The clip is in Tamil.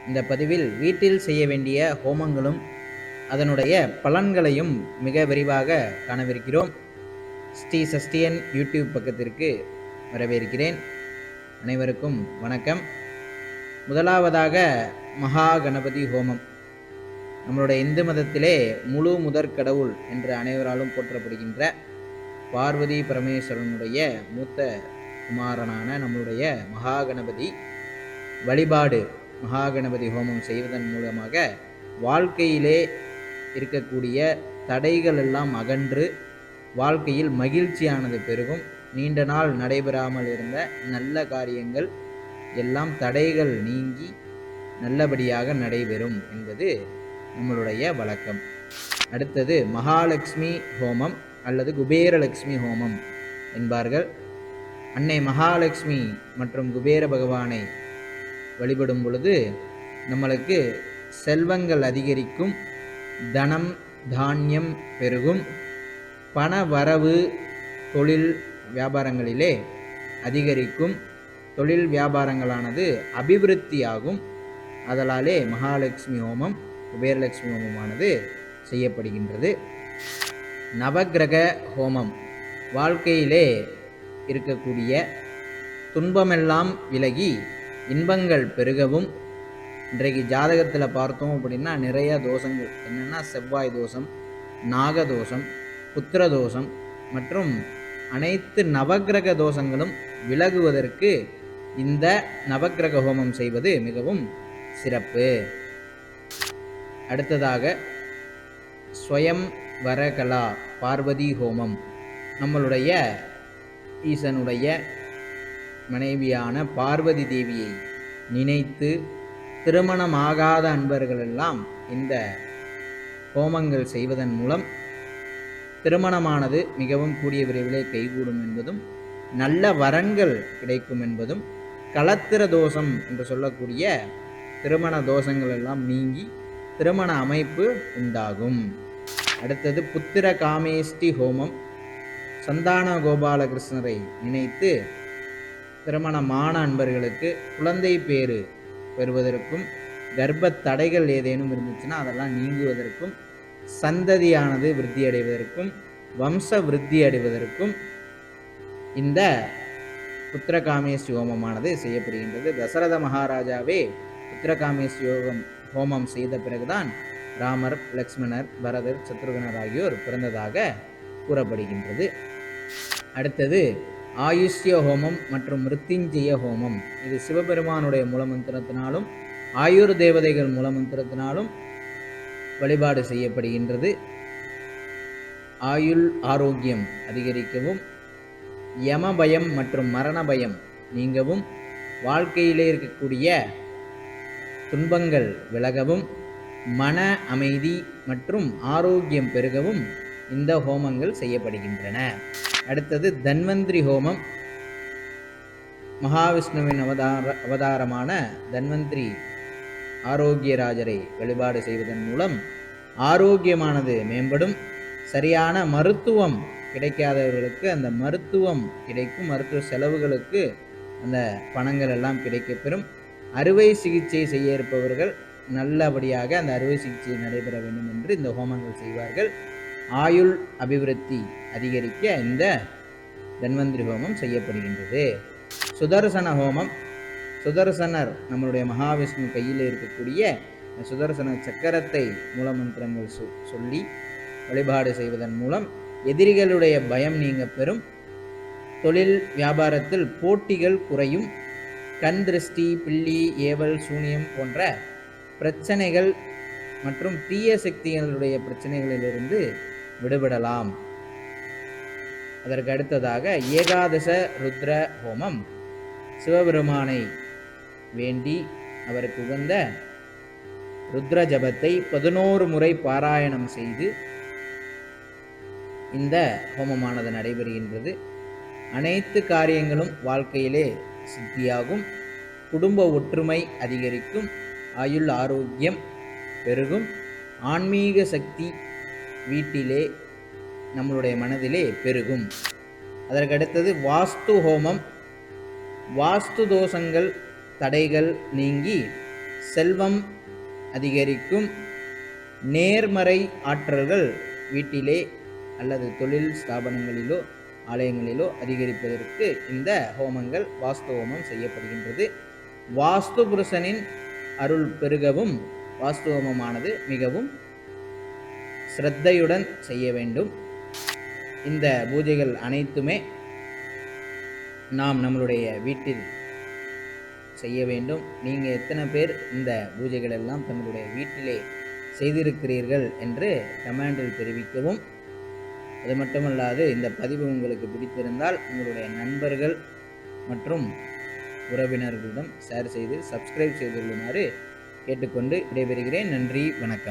இந்த பதிவில் வீட்டில் செய்ய வேண்டிய ஹோமங்களும் அதனுடைய பலன்களையும் மிக விரிவாக காணவிருக்கிறோம். ஸ்ரீ சஷ்டியன் யூடியூப் பக்கத்திற்கு வரவேற்கிறேன். அனைவருக்கும் வணக்கம். முதலாவதாக மகா கணபதி ஹோமம். நம்மளுடைய இந்து மதத்திலே முழு முதற் கடவுள் என்று அனைவராலும் போற்றப்படுகின்ற பார்வதி பரமேஸ்வரனுடைய மூத்த குமாரனான நம்மளுடைய மகா கணபதி வழிபாடு மகா கணபதி ஹோமம் செய்வதன் மூலமாக வாழ்க்கையிலே இருக்கக்கூடிய தடைகள் எல்லாம் அகன்று வாழ்க்கையில் மகிழ்ச்சியானது பெருகும். நீண்ட நாள் நடைபெறாமல் இருந்த நல்ல காரியங்கள் எல்லாம் தடைகள் நீங்கி நல்லபடியாக நடைபெறும் என்பது நம்மளுடைய வழக்கம். அடுத்தது மகாலட்சுமி ஹோமம் அல்லது குபேரலட்சுமி ஹோமம் என்பார்கள். அன்னை மகாலட்சுமி மற்றும் குபேர பகவானை வழிபடும் பொழுது நம்மளுக்கு செல்வங்கள் அதிகரிக்கும், தனம் தானியம் பெருகும், பண வரவு தொழில் வியாபாரங்களிலே அதிகரிக்கும், தொழில் வியாபாரங்களானது அபிவிருத்தியாகும். அதனாலே மகாலட்சுமி ஹோமம் குபேரலட்சுமி ஹோமமானது செய்யப்படுகின்றது. நவக்கிரக ஹோமம் வாழ்க்கையிலே இருக்கக்கூடிய துன்பமெல்லாம் விலகி இன்பங்கள் பெருகவும். இன்றைக்கு ஜாதகத்தில் பார்த்தோம் அப்படின்னா நிறைய தோஷங்கள் என்னென்னா செவ்வாய் தோஷம், நாகதோஷம், புத்திர தோஷம் மற்றும் அனைத்து நவக்கிரக தோஷங்களும் விலகுவதற்கு இந்த நவக்கிரக ஹோமம் செய்வது மிகவும் சிறப்பு. அடுத்ததாக ஸ்வயம் வரகலா பார்வதி ஹோமம். நம்மளுடைய ஈசனுடைய மனைவியான பார்வதி தேவியை நினைத்து திருமணமாகாத அன்பர்களெல்லாம் இந்த ஹோமங்கள் செய்வதன் மூலம் திருமணமானது மிகவும் கூடிய விரைவிலே கைகூடும் என்பதும், நல்ல வரன்கள் கிடைக்கும் என்பதும், களத்திர தோஷம் என்று சொல்லக்கூடிய திருமண தோஷங்கள் எல்லாம் நீங்கி திருமண அமைப்பு உண்டாகும். அடுத்தது புத்திர காமேஷ்டி ஹோமம். சந்தான கோபாலகிருஷ்ணரை நினைத்து திருமணமான அன்பர்களுக்கு குழந்தை பேறு பெறுவதற்கும், கர்ப்ப தடைகள் ஏதேனும் இருந்துச்சுன்னா அதெல்லாம் நீங்குவதற்கும், சந்ததியானது விருத்தி அடைவதற்கும், வம்ச விருத்தி அடைவதற்கும் இந்த புத்திரகாமேஷ்டி ஹோமமானது செய்யப்படுகின்றது. தசரத மகாராஜாவே புத்திரகாமேஷ்டி ஹோமம் செய்த பிறகுதான் ராமர், லக்ஷ்மணர், பரதர், சத்ருகனர் ஆகியோர் பிறந்ததாக கூறப்படுகின்றது. அடுத்தது ஆயுஷ்ய ஹோமம் மற்றும் மிருத்யுஞ்சய ஹோமம். இது சிவபெருமானுடைய மூலமந்திரத்தினாலும் ஆயுர் தேவதைகள் மூலமந்திரத்தினாலும் வழிபாடு செய்யப்படுகின்றது. ஆயுள் ஆரோக்கியம் அதிகரிக்கவும், யம பயம் மற்றும் மரண பயம் நீங்கவும், வாழ்க்கையிலே இருக்கக்கூடிய துன்பங்கள் விலகவும், மன அமைதி மற்றும் ஆரோக்கியம் பெருகவும் இந்த ஹோமங்கள் செய்யப்படுகின்றன. அடுத்தது தன்வந்திரி ஹோமம். மகாவிஷ்ணுவின் அவதாரமான தன்வந்திரி ஆரோக்கியராஜரை வழிபாடு செய்வதன் மூலம் ஆரோக்கியமானது மேம்படும். சரியான மருத்துவம் கிடைக்காதவர்களுக்கு அந்த மருத்துவம் கிடைக்கும், மருத்துவ செலவுகளுக்கு அந்த பணங்கள் எல்லாம் கிடைக்கப்பெறும். அறுவை சிகிச்சை செய்ய இருப்பவர்கள் நல்லபடியாக அந்த அறுவை சிகிச்சை நடைபெற வேண்டும் என்று இந்த ஹோமங்கள் செய்வார்கள். ஆயுள் அபிவிருத்தி அதிகரிக்க இந்த தன்வந்திரி ஹோமம் செய்யப்படுகின்றது. சுதர்சன ஹோமம். சுதர்சனர் நம்மளுடைய மகாவிஷ்ணு கையில் இருக்கக்கூடிய சுதர்சன சக்கரத்தை மூலமந்திரங்கள் சொல்லி வழிபாடு செய்வதன் மூலம் எதிரிகளுடைய பயம் நீங்க பெறும், தொழில் வியாபாரத்தில் போட்டிகள் குறையும், கண் திருஷ்டி, பில்லி, ஏவல், சூனியம் போன்ற பிரச்சனைகள் மற்றும் தீய சக்திகளுடைய பிரச்சனைகளிலிருந்து விடுபடலாம். அதற்கு அடுத்ததாக ஏகாதச ருத்ர ஹோமம். சிவபெருமானை வேண்டி அவருக்கு உகந்த ருத்ர ஜபத்தை 11 முறை பாராயணம் செய்து இந்த ஹோமமானது நடைபெறுகின்றது. அனைத்து காரியங்களும் வாழ்க்கையிலே சித்தியாகும், குடும்ப ஒற்றுமை அதிகரிக்கும், ஆயுள் ஆரோக்கியம் பெருகும், ஆன்மீக சக்தி வீட்டிலே நம்மளுடைய மனதிலே பெருகும். அதற்கடுத்தது வாஸ்து ஹோமம். வாஸ்து தோஷங்கள் தடைகள் நீங்கி செல்வம் அதிகரிக்கும். நேர்மறை ஆற்றல்கள் வீட்டிலே அல்லது தொழில் ஸ்தாபனங்களிலோ ஆலயங்களிலோ அதிகரிப்பதற்கு இந்த ஹோமங்கள் வாஸ்து ஹோமம் செய்யப்படுகின்றது. வாஸ்து புருஷனின் அருள் பெருகவும் வாஸ்து ஹோமமானது மிகவும் ஸ்ரத்தையுடன் செய்ய வேண்டும். இந்த பூஜைகள் அனைத்துமே நாம் நம்மளுடைய வீட்டில் செய்ய வேண்டும். நீங்கள் எத்தனை பேர் இந்த பூஜைகள் எல்லாம் தங்களுடைய வீட்டிலே செய்திருக்கிறீர்கள் என்று கமெண்டில் தெரிவிக்கவும். அது மட்டுமல்லாது இந்த பதிவு உங்களுக்கு பிடித்திருந்தால் உங்களுடைய நண்பர்கள் மற்றும் உறவினர்களிடம் ஷேர் செய்து சப்ஸ்கிரைப் செய்து கொள்ளுமாறு கேட்டுக்கொண்டு விடைபெறுகிறேன். நன்றி, வணக்கம்.